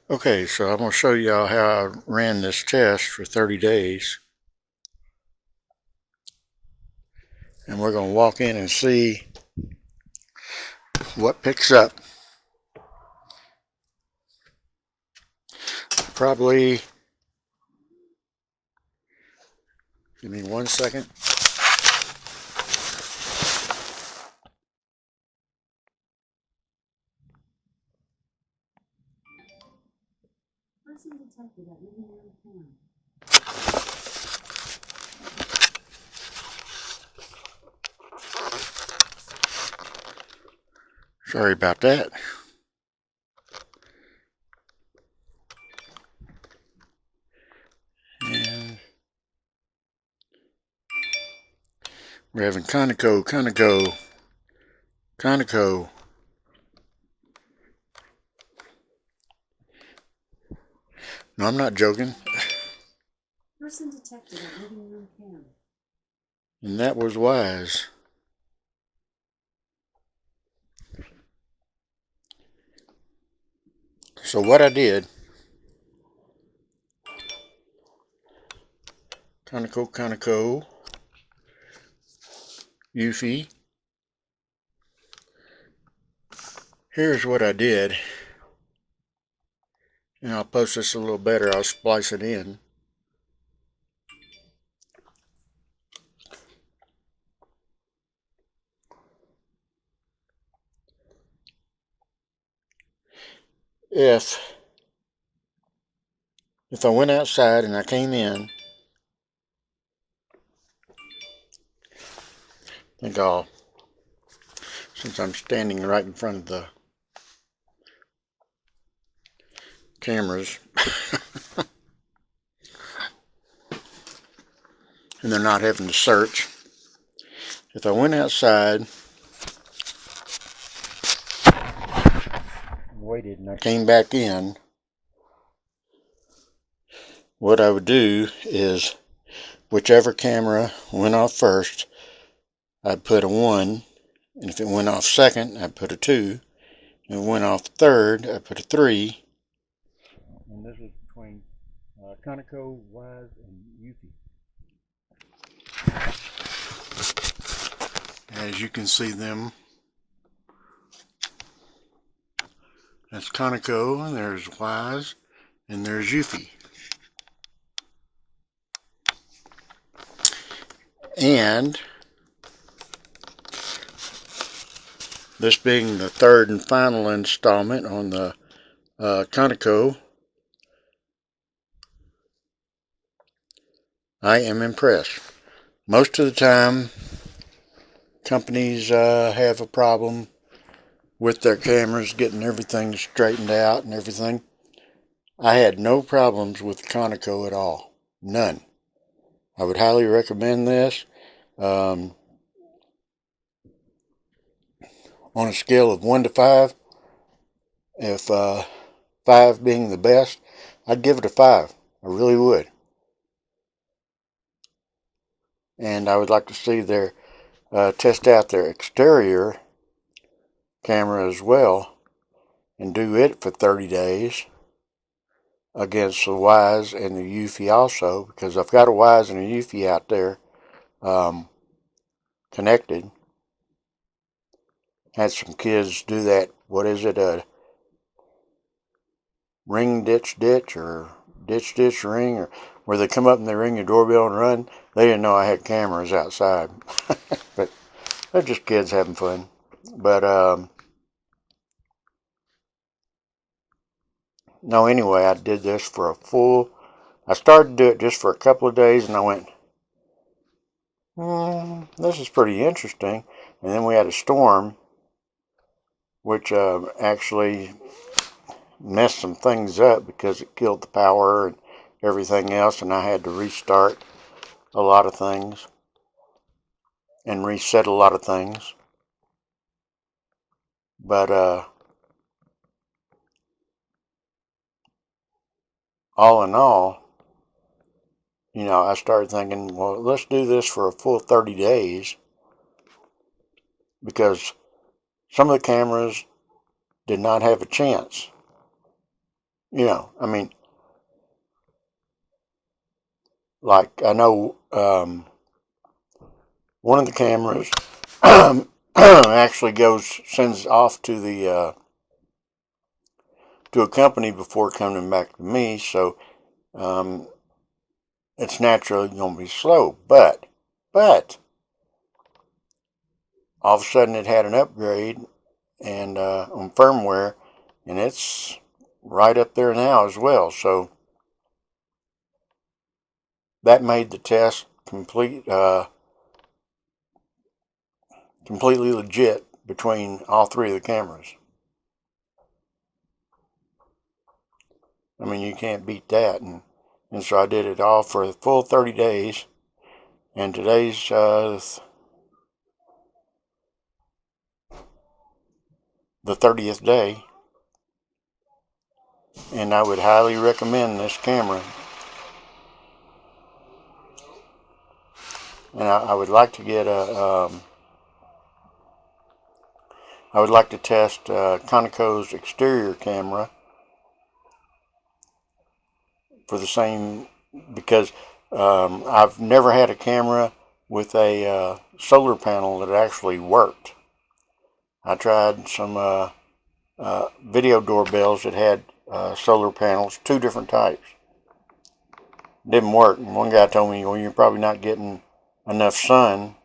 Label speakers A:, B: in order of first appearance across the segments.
A: Okay, so I'm going to show y'all how I ran this test for 30 days. And we're going to walk in and see what picks up. Probably, give me 1 second.
B: Person detected at living room camera.
A: Sorry about that. And we're having Conico. No, I'm not joking.
B: Person detected at living room camera.
A: And that was wise. So what I did, Conico, Eufy. Here's what I did. And I'll post this a little better. I'll splice it in. If I went outside and I came in, I think I'll, since I'm standing right in front of the cameras and they're not having to search. If I went outside, waited, and I came back in, what I would do is whichever camera went off first, I'd put a 1, and if it went off second, I'd put a 2, and if it went off third, I'd put a 3. And this was between Conico, Wise, and Eufy. As you can see them, that's Conico, and there's Wise, and there's Eufy. And this being the third and final installment on the Conico, I am impressed. Most of the time, companies have a problem with their cameras getting everything straightened out and everything. I had no problems with Conico at all. None. I would highly recommend this. On a scale of 1 to 5, if 5 being the best, I'd give it a 5. I really would. And I would like to see their test out their exterior camera as well and do it for 30 days against the Wise and the Eufy also, because I've got a Wise and a Eufy out there connected. Had some kids do that, what is it, a ring ditch or ditch ring, or where they come up and they ring your doorbell and run. They didn't know I had cameras outside. But they're just kids having fun. But no, anyway, I did this for I started to do it just for a couple of days, and I went, this is pretty interesting. And then we had a storm, which actually messed some things up because it killed the power and everything else, and I had to restart a lot of things and reset a lot of things. But all in all, I started thinking, well, let's do this for a full 30 days, because some of the cameras did not have a chance. You know, I mean, like I know one of the cameras actually sends off to the to a company before coming back to me, so um, it's naturally going to be slow. But all of a sudden it had an upgrade and on firmware, and it's right up there now as well. So that made the test completely legit between all three of the cameras. I mean, you can't beat that. And so I did it all for the full 30 days. And today's the 30th day. And I would highly recommend this camera. And I would like to get I would like to test Conico's exterior camera for the same, because I've never had a camera with a solar panel that actually worked. I tried some video doorbells that had solar panels, two different types. Didn't work. And one guy told me, well, you're probably not getting enough sun.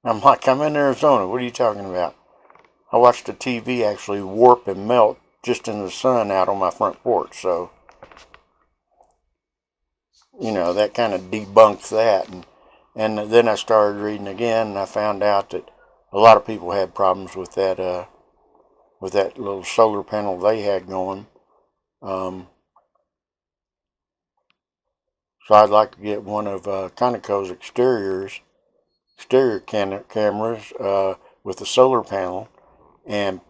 A: I'm like, I'm in Arizona. What are you talking about? I watched the TV actually warp and melt just in the sun out on my front porch. So, you know, that kind of debunks that. And then I started reading again, and I found out that a lot of people had problems with that little solar panel they had going. So I'd like to get one of Conico's exterior cameras with the solar panel and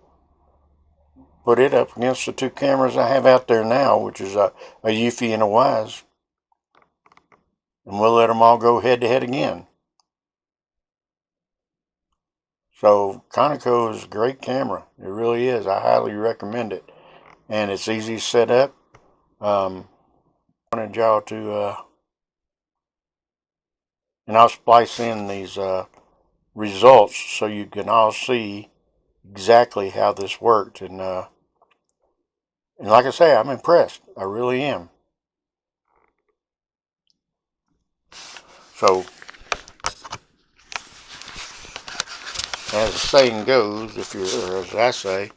A: put it up against the two cameras I have out there now, which is a Eufy and a Wise, and we'll let them all go head to head again. So Conico is a great camera. It really is. I highly recommend it, and it's easy to set up. Wanted y'all to, and I'll splice in these results so you can all see exactly how this worked. And like I say, I'm impressed. I really am. So, as the saying goes, or as I say,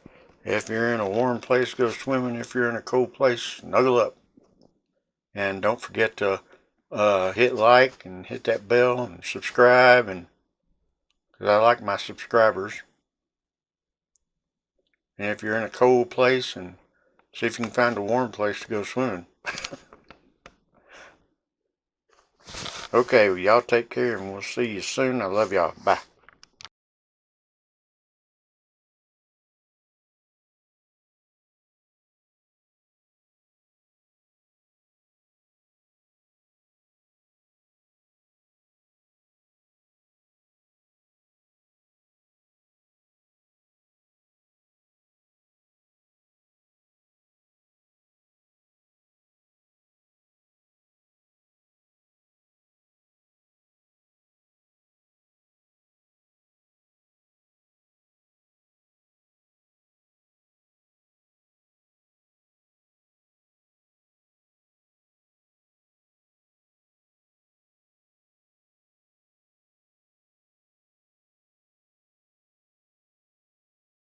A: if you're in a warm place, go swimming. If you're in a cold place, snuggle up. And don't forget to hit like and hit that bell and subscribe, and because I like my subscribers. And if you're in a cold place, and see if you can find a warm place to go swimming. Okay, well, y'all take care, and we'll see you soon. I love y'all. Bye.